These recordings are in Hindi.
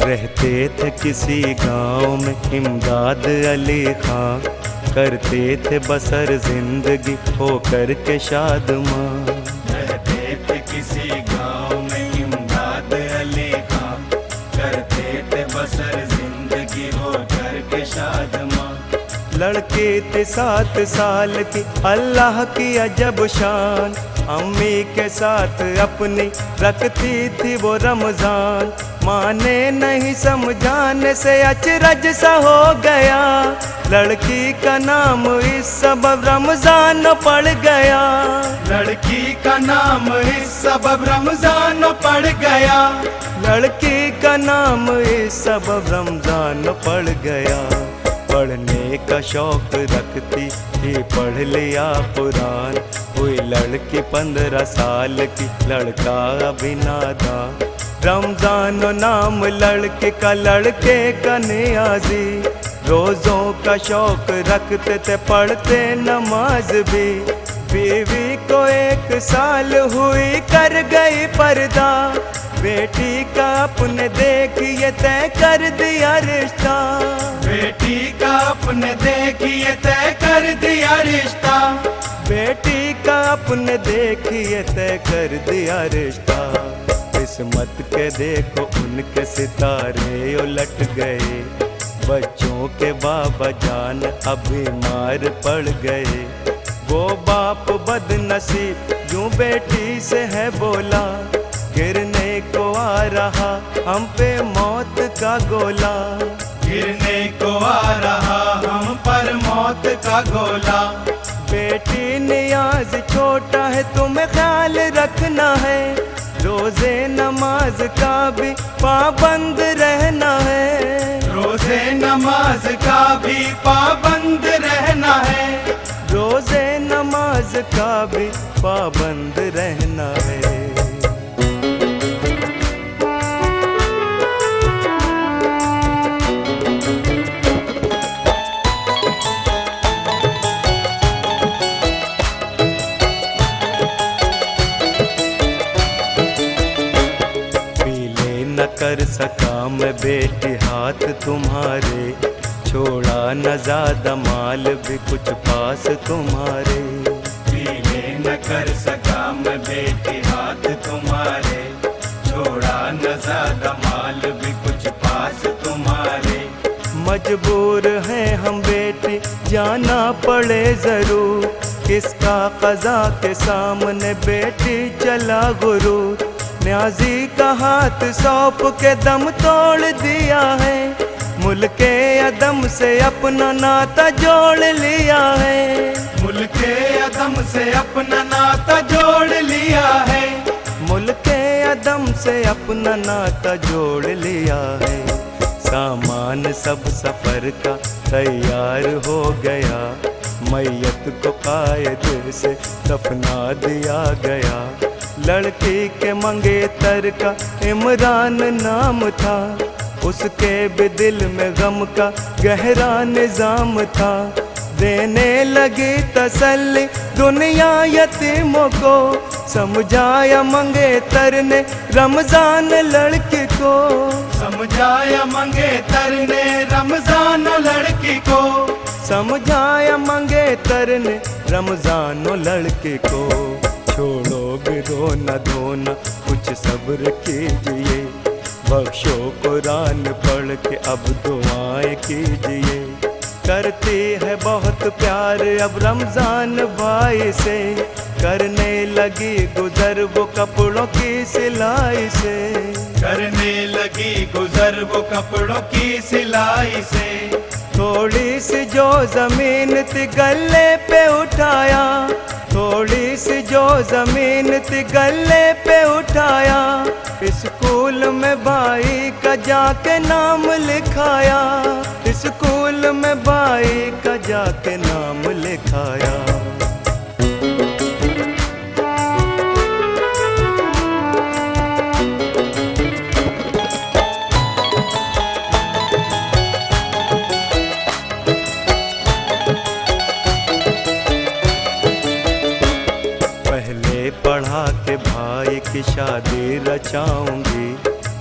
रहते थे किसी गांव में इमदाद अली खां, करते थे बसर जिंदगी होकर के शादमां। रहते थे किसी गांव में इमदाद अली खां, करते थे बसर जिंदगी होकर के शादमां। लड़के थे 7 साल की, अल्लाह की अजब शान, अम्मी के साथ अपनी रखती थी वो रमजान। माने नहीं समझाने से अचरज सा हो गया, लड़की का नाम इस सबब रमजान पड़ गया। लड़की का नाम इस सबब रमजान पड़ गया। लड़की का नाम इस सबब रमजान पड़ गया। पढ़ने का शौक रखती थी, पढ़ लिया कुरान। हुई लड़की 15 साल की, लड़का अभी नादान। रमजान नाम लड़के का, लड़के का नियाजी। रोज़ों का शौक रखते थे, पढ़ते नमाज भी। बीवी को 1 साल हुई, कर गई पर्दा। बेटी का अपने देखिए तय कर दिया रिश्ता। बेटी का अपने देखिए तय कर दिया रिश्ता। बेटी का अपने देखिए तय कर दिया रिश्ता। किस्मत के देखो उनके सितारे उलट गए, बच्चों के बाबा जान अभी बीमार पड़ गए। वो बाप बदनसीब यूं बेटी से है बोला, गिरने को आ रहा हम पे मौत का गोला। गिरने को आ रहा हम पर मौत का गोला। बेटी नियाज छोटा है, तुम्हें ख्याल रखना है। रोजे नमाज का भी पाबंद रहना है। रोजे नमाज का भी पाबंद रहना है। रोजे नमाज का भी पाबंद रहना है। न कर सका मैं बेटी हाथ तुम्हारे, छोड़ा न ज्यादा माल भी कुछ पास तुम्हारे। पीले न कर सका मैं बेटी हाथ तुम्हारे, छोड़ा न ज्यादा माल भी कुछ पास तुम्हारे। मजबूर हैं हम बेटी, जाना पड़े जरूर। किसका कज़ा के सामने बेटी चला गुरूर। न्याजी का हाथ सौंप के दम तोड़ दिया है, मुल्के अदम से अपना नाता जोड़ लिया है। मुल्के अदम से अपना नाता जोड़ लिया है। मुल्के अदम से अपना नाता जोड़ लिया है। सामान सब सफर का तैयार हो गया, मैयत को कायदे से दफना दिया गया। लड़की के मंगेतर का इमरान नाम था, उसके भी दिल में गम का गहरा निजाम था। देने लगी तसल्ली दुनिया यतीमों को, समझाया मंगेतर ने रमजान लड़की को। समझाया मंगेतर ने रमजान लड़की को। समझाया मंगेतर ने रमजान लड़की को। छोड़ोगे रोना धोना कुछ सब्र कीजिए, बख्शो कुरान पढ़ के अब दुआएं कीजिए। करती है बहुत प्यार अब रमजान भाई से, करने लगी गुजर वो कपड़ों की सिलाई से। करने लगी गुजर वो कपड़ों की सिलाई से। थोड़ी सी जो जमीन थी गले पे उठाया, थोड़ी सी जो जमीन थी गले पे उठाया। स्कूल में भाई का जाके नाम लिखाया, स्कूल में भाई का जाके नाम लिखाया। पढ़ा के भाई की शादी रचाऊंगी,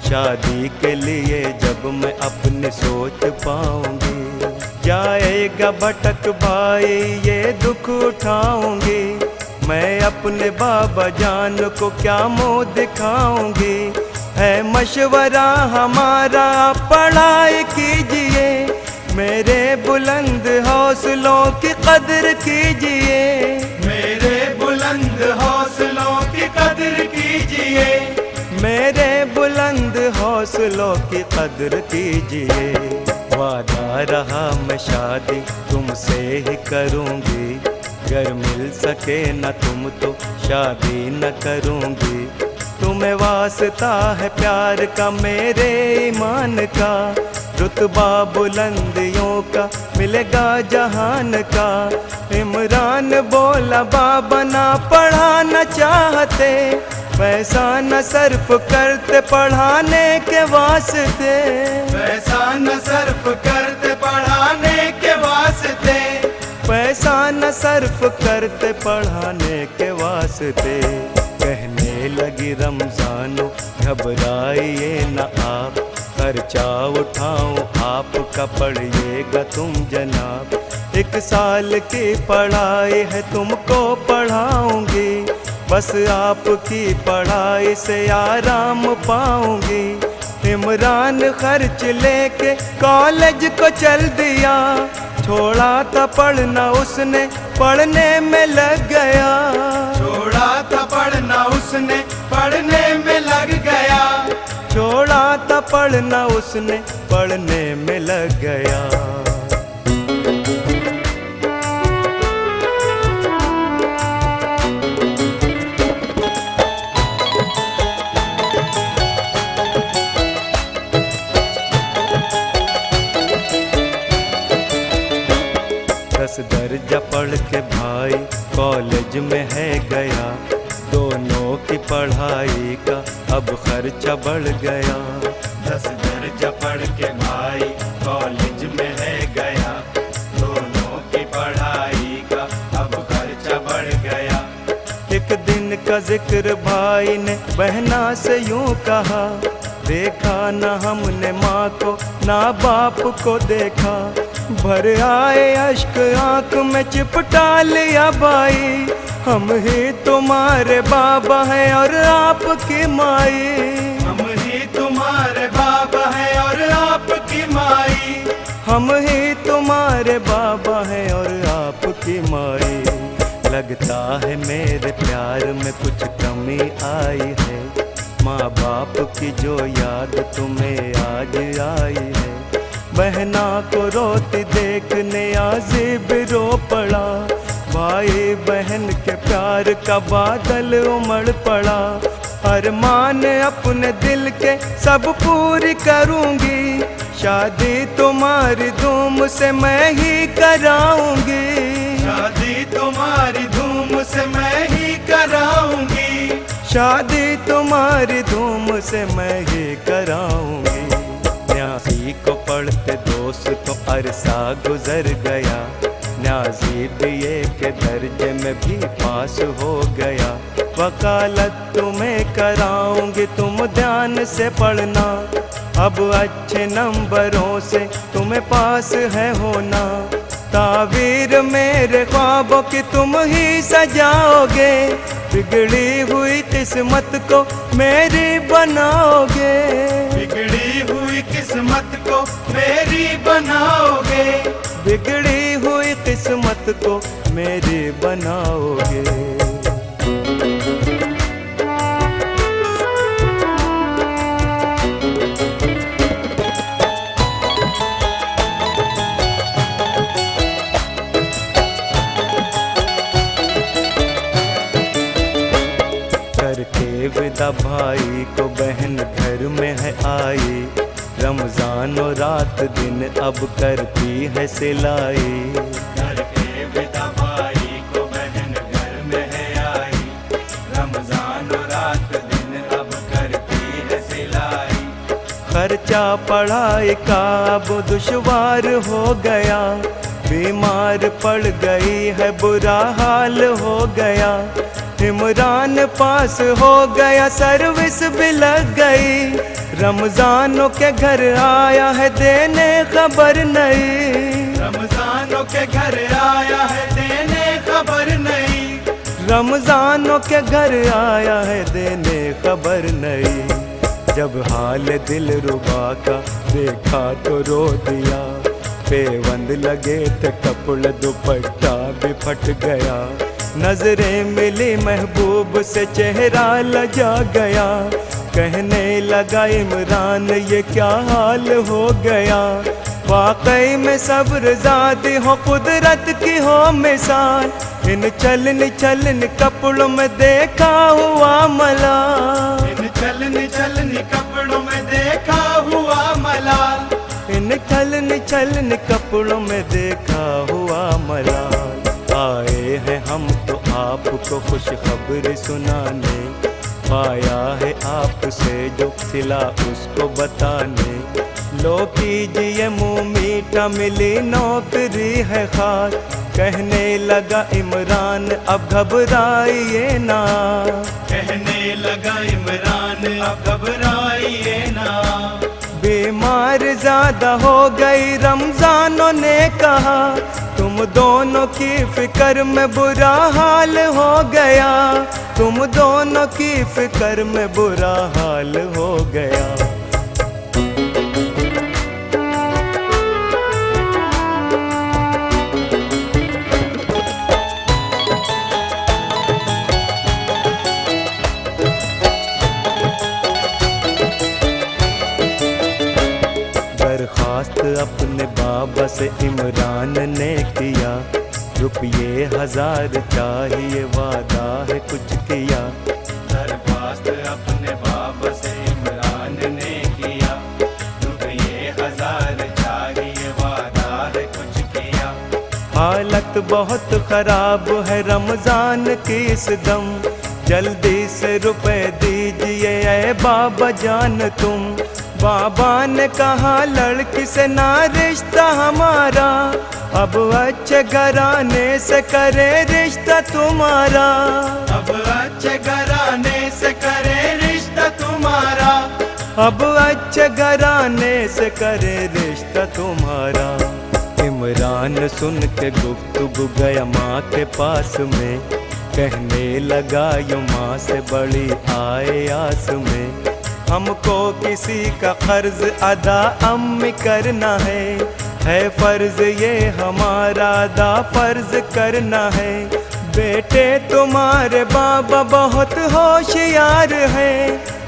शादी के लिए जब मैं अपनी सोच पाऊंगी। जाएगा भटक भाई ये दुख उठाऊंगी, मैं अपने बाबा जान को क्या मुँह दिखाऊंगी। है मशवरा हमारा पढ़ाई कीजिए, मेरे बुलंद हौसलों की कदर कीजिए। मेरे बुलंद हौसलों की कदर कीजिए। मेरे बुलंद हौसलों की कदर कीजिए। वादा रहा मैं शादी तुमसे ही करूंगी, अगर मिल सके न तुम तो शादी न करूंगी। तुम्हें वास्ता है प्यार का मेरे ईमान का, रुतबा बुलंदियों का मिलेगा जहान का। इमरान बोला बाबा ना पढ़ाना चाहते, पैसा न सर्फ करते पढ़ाने के वास्ते। पैसा न सर्फ करते पढ़ाने के वास्ते। पैसा न सर्फ करते पढ़ाने के वास्ते। कहने लगी रमजानो घबराइए न आप, खर्चा उठाऊं आपका पढ़िएगा तुम जनाब। 1 साल की पढ़ाई है तुमको पढ़ाऊंगी, बस आपकी पढ़ाई से आराम पाऊंगी। इमरान खर्च लेके कॉलेज को चल दिया, छोड़ा था पढ़ना उसने पढ़ने में लग गया। छोड़ा था पढ़ना उसने पढ़ने में लग गया। छोड़ा था पढ़ना उसने पढ़ने में लग गया। दर्जा पढ़ के भाई कॉलेज में है गया, दोनों की पढ़ाई का अब खर्चा बढ़ गया। 10 दर्जा पढ़ के भाई कॉलेज में है गया, दोनों की पढ़ाई का अब खर्चा बढ़ गया। एक दिन का जिक्र भाई ने बहना से यूं कहा, देखा न हमने माँ को ना बाप को देखा। भर आए अश्क आंख में चिपटा लिया भाई, हम ही तुम्हारे बाबा हैं और आपकी माई। हम ही तुम्हारे बाबा हैं और आपकी माई। हम ही तुम्हारे बाबा हैं और आपकी माई। लगता है मेरे प्यार में कुछ कमी आई है, माँ बाप की जो याद तुम्हें आज आई है। बहना को रोती देखने आज़िब रो पड़ा, भाई बहन के प्यार का बादल उमड़ पड़ा। अरमान अपने दिल के सब पूरी करूंगी, शादी तुम्हारी धूम से मैं ही कराऊंगी। शादी तुम्हारी धूम से मैं ही कराऊंगी। शादी तुम्हारी धूम से मैं ही कराऊंगी। न्याजी को पढ़ते दोस्त तो अरसा गुजर गया, न्याजी बीए के दर्जे में भी पास हो गया। वकालत तुम्हें कराऊंगी तुम ध्यान से पढ़ना, अब अच्छे नंबरों से तुम्हें पास है होना। ताबीर मेरे ख्वाबों की तुम ही सजाओगे, बिगड़ी हुई किस्मत को मेरी बनाओगे। बिगड़ी हुई किस्मत को मेरी बनाओगे। बिगड़ी हुई किस्मत को मेरी बनाओगे। करके विदा भाई को बहन घर में है आई, रमजान और रात दिन अब करती है सिलाई। करके विदा भाई को बहन घर में है आई, रमजान और रात दिन अब करती है सिलाई। खर्चा पढ़ाई का अब दुश्वार हो गया, बीमार पड़ गई है बुरा हाल हो गया। इमरान पास हो गया सर्विस भी लग गई, रमजानों के घर आया है देने खबर नहीं, रमजानों के घर आया है देने खबर नहीं, रमजानों के घर आया है देने खबर नहीं। जब हाल दिल रुबा का देखा तो रो दिया, पेवंद लगे थे कपड़ दुपट्टा भी फट गया। नजरें मिली महबूब से चेहरा लजा गया, कहने लगा इमरान ये क्या हाल हो गया। वाकई में सब्र ज़ादी हो कुदरत की हो मिसाल, इन चलन चलन कपड़ों में देखा हुआ मलाल, इन चलन चलन कपड़ों में देखा हुआ मलाल, इन चलन चलन कपड़ों में देखा हुआ मलाल। आए हैं हम तो आपको खुश खबर सुनाने, पाया है आपसे जो सिला उसको बताने। लो कीजिए मुँह मीठा मिली नौकरी है खास, कहने लगा इमरान अब घबराइए ना, कहने लगा इमरान अब घबराइए ना। बीमार ज्यादा हो गई रमजानों ने कहा, तुम दोनों की फिक्र में बुरा हाल हो गया, तुम दोनों की फिक्र में बुरा हाल हो गया। दरखास्त अपने बाबा से इमरान ने किया, रुपये 1000 चाहिए वादा है कुछ किया। दरखास्त अपने बाबा से इमरान ने किया, रुपये 1000 चाहिए वादा है कुछ किया। हालत बहुत खराब है रमजान की इस दम, जल्दी से रुपए दीजिए ऐ बाबा जान तुम। बाबा ने कहा लड़की से ना रिश्ता हमारा, अब अच्छे घराने से करे रिश्ता तुम्हारा, अब अच्छे घराने से करे रिश्ता तुम्हारा, अब अच्छे घराने से करे रिश्ता तुम्हारा। इमरान सुन के गुफ्तगू गया माँ के पास में, कहने लगा यो माँ से बड़ी आए आस में। हमको किसी का कर्ज अदा अम्मी करना है फर्ज ये हमारा अदा फर्ज करना है। बेटे तुम्हारे बाबा बहुत होशियार है,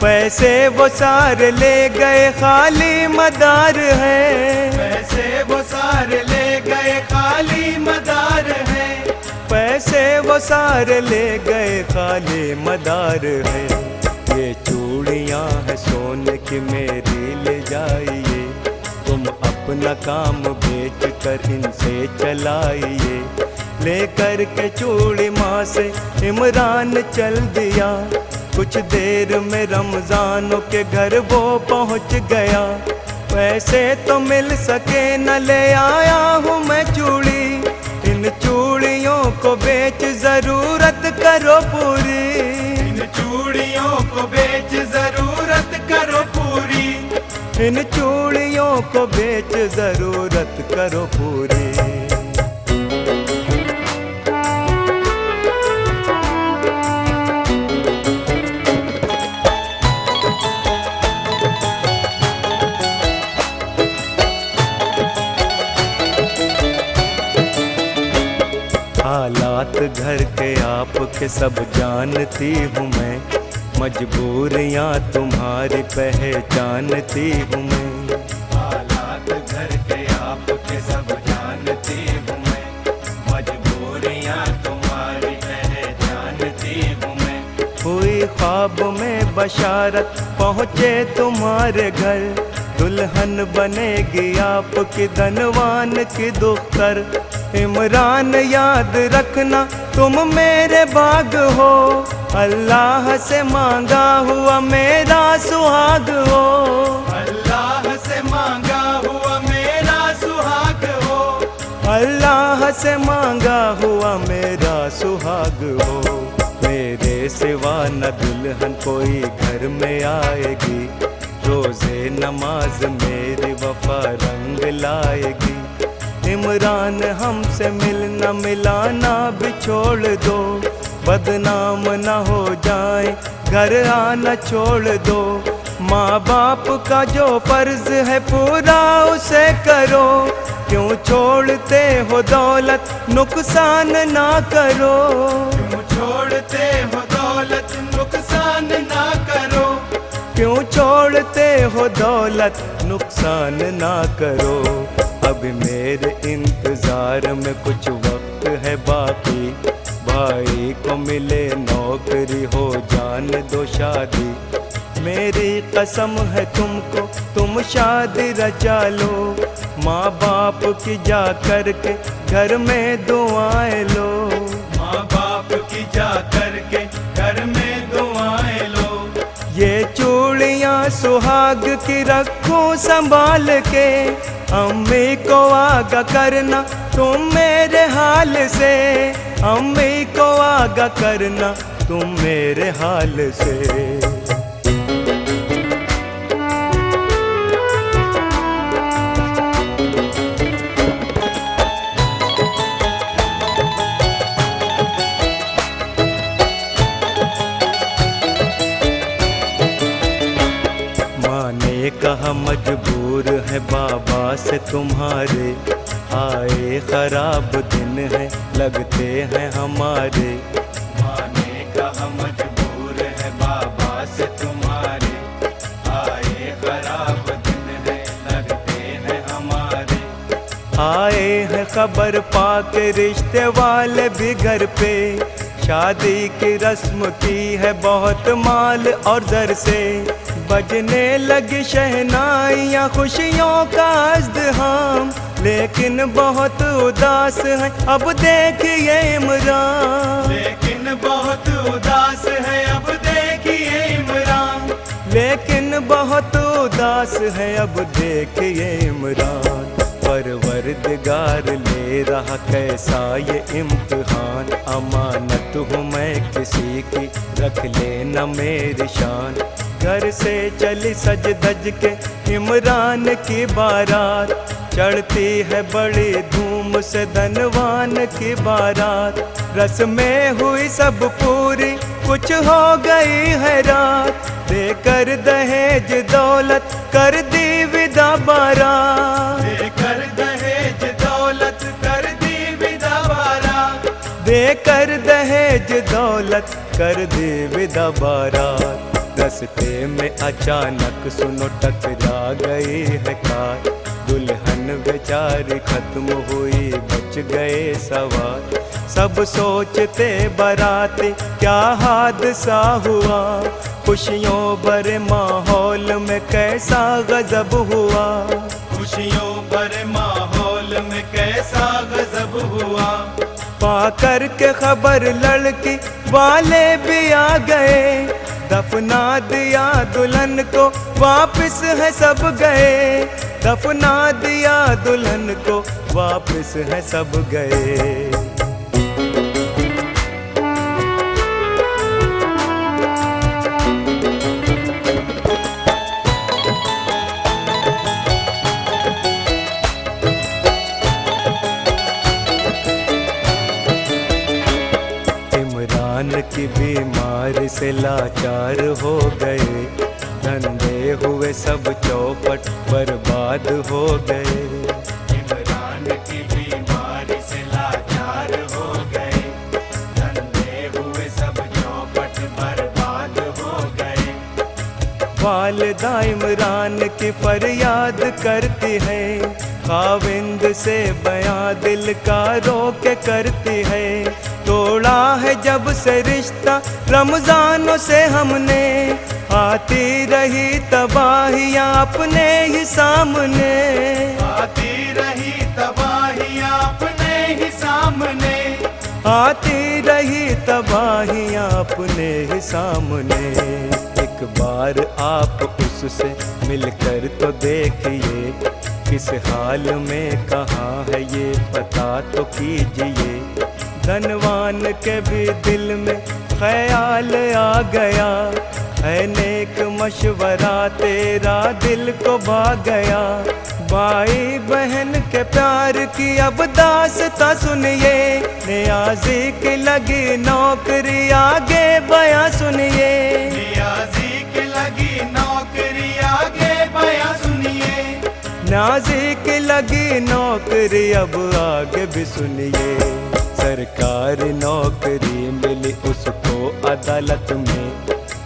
पैसे वो सारे ले गए खाली मदार है, पैसे वो सारे ले गए खाली मदार है, पैसे वो सारे ले गए खाली मदार है। ये चूड़ियाँ है सोने की मेरी ले जाइए, तुम अपना काम बेच कर इनसे चलाइए। लेकर के चूड़ी माँ से इमरान चल दिया, कुछ देर में रमजानों के घर वो पहुँच गया। पैसे तो मिल सके न ले आया हूँ मैं चूड़ी, इन चूड़ियों को बेच जरूरत करो पूरी, इन चूड़ियों को बेच जरूरत करो पूरी, इन चूड़ियों को बेच जरूरत करो पूरी। हालात घर के आपके सब जानती हूँ मैं, मजबूरियाँ तुम्हारी पहचानती हूँ मैं। हालात घर के आपके सब जानती हूँ मैं, मजबूरियाँ तुम्हारी पहचानती हूँ मैं। हुई ख्वाब में बशारत पहुँचे तुम्हारे घर, दुल्हन बनेगी आपकी धनवान की दुख्तर। इमरान याद रखना तुम मेरे बाग हो, अल्लाह से मांगा हुआ मेरा सुहाग हो, अल्लाह से मांगा हुआ मेरा सुहाग हो, अल्लाह से मांगा हुआ मेरा सुहाग हो। मेरे सिवा न दुल्हन कोई घर में आएगी, रोज़े नमाज मेरी वफा रंग लाएगी। इमरान हमसे मिलना मिलाना भी छोड़ दो, बदनाम न हो जाए घर आना छोड़ दो। माँ बाप का जो फर्ज है पूरा उसे करो, क्यों छोड़ते हो दौलत नुकसान ना करो। क्यों छोड़ते हो दौलत नुकसान ना करो। क्यों छोड़ते हो दौलत नुकसान ना करो। अभी मेरे इंतज़ार में कुछ वक्त है बाकी, भाई को मिले नौकरी हो जाने दो शादी। मेरी कसम है तुमको तुम शादी रचा लो, माँ बाप की जा करके घर में दुआएं लो। माँ बाप की जा करके घर में दुआएं लो। ये चूड़ियाँ सुहाग की रखो संभाल के, अम्मी को आगा करना तुम मेरे हाल से। अम्मी को आगा करना तुम मेरे हाल से। कहा मजबूर है बाबा से तुम्हारे, आए खराब दिन है लगते हैं हमारे। माँ ने कहा मजबूर है बाबा से तुम्हारे, आए खराब दिन है लगते हैं हमारे। आए हैं खबर पाके रिश्ते वाले भी घर पे, शादी की रस्म की है बहुत माल और दर से। बजने लगी शहनाइयाँ खुशियों का इज़्दिहाम, लेकिन बहुत उदास है अब देखिए इमरान। लेकिन बहुत उदास है अब देखिए इमरान। लेकिन बहुत उदास है अब देखिए इमरान। परवरदिगार ले रहा कैसा ये इम्तिहान, अमानत हूँ मैं किसी की रख लेना मेरी शान। घर से चली सज धज के इमरान की बारात, चढ़ती है बड़ी धूम से धनवान की बारात। रस्में हुई सब पूरी कुछ हो गई है रात, देकर दहेज दौलत कर दी विदा बारात। देकर दहेज दौलत कर दी विदा बारात। देकर दहेज दौलत कर दी विदा बारात। रस्ते में अचानक सुनो टकरा गई है कार, दुल्हन बेचारी खत्म हुई बच गए सवार। सब सोचते बाराती क्या हादसा हुआ, खुशियों भरे माहौल में कैसा गजब हुआ। खुशियों भरे माहौल में कैसा गजब हुआ। पाकर के खबर लड़की वाले भी आ गए, दफना दिया दुल्हन को वापस है सब गए। दफना दिया दुल्हन को वापस है सब गए। की बीमारी से लाचार हो गए, धंधे हुए सब चौपट बर्बाद हो गए। इमरान की बीमारी से लाचार हो गए, धंधे हुए सब चौपट बर्बाद हो गए। वालिदा इमरान की फरियाद करती है, खाविंद से बयां दिल का रो के करती है। तोड़ा है जब से रिश्ता रमजानों से हमने, आती रही तबाहियां अपने ही सामने। आती रही तबाहियां अपने ही सामने। आती रही तबाहियां अपने ही सामने। एक बार आप उससे मिलकर तो देखिए, किस हाल में कहाँ है ये पता तो कीजिए। धनवान के भी दिल में ख्याल आ गया, है नेक मशवरा तेरा दिल को भा गया। भाई बहन के प्यार की अब दास्तां सुनिए, नियाज़ी की लगी नौकरी आगे बयां सुनिए। नियाज़ी की लगी नौकरी आगे बयां सुनिए। नियाज़ी की लगी नौकरी अब आगे भी सुनिए। सरकारी नौकरी मिली उसको अदालत में,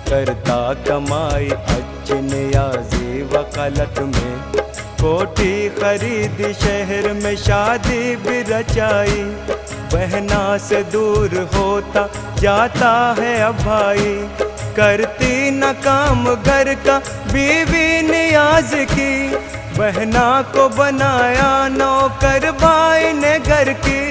करता कमाई अच्छी नियाज़ी वकालत में। कोठी खरीदी शहर में शादी भी रचाई, बहना से दूर होता जाता है अब भाई। करती न काम घर का बीवी नियाज़ की, बहना को बनाया नौकर भाई ने घर की।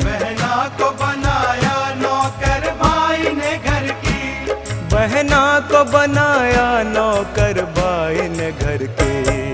बहना को बनाया नौकर भाई ने घर की। बहना को बनाया नौकर भाई ने घर की।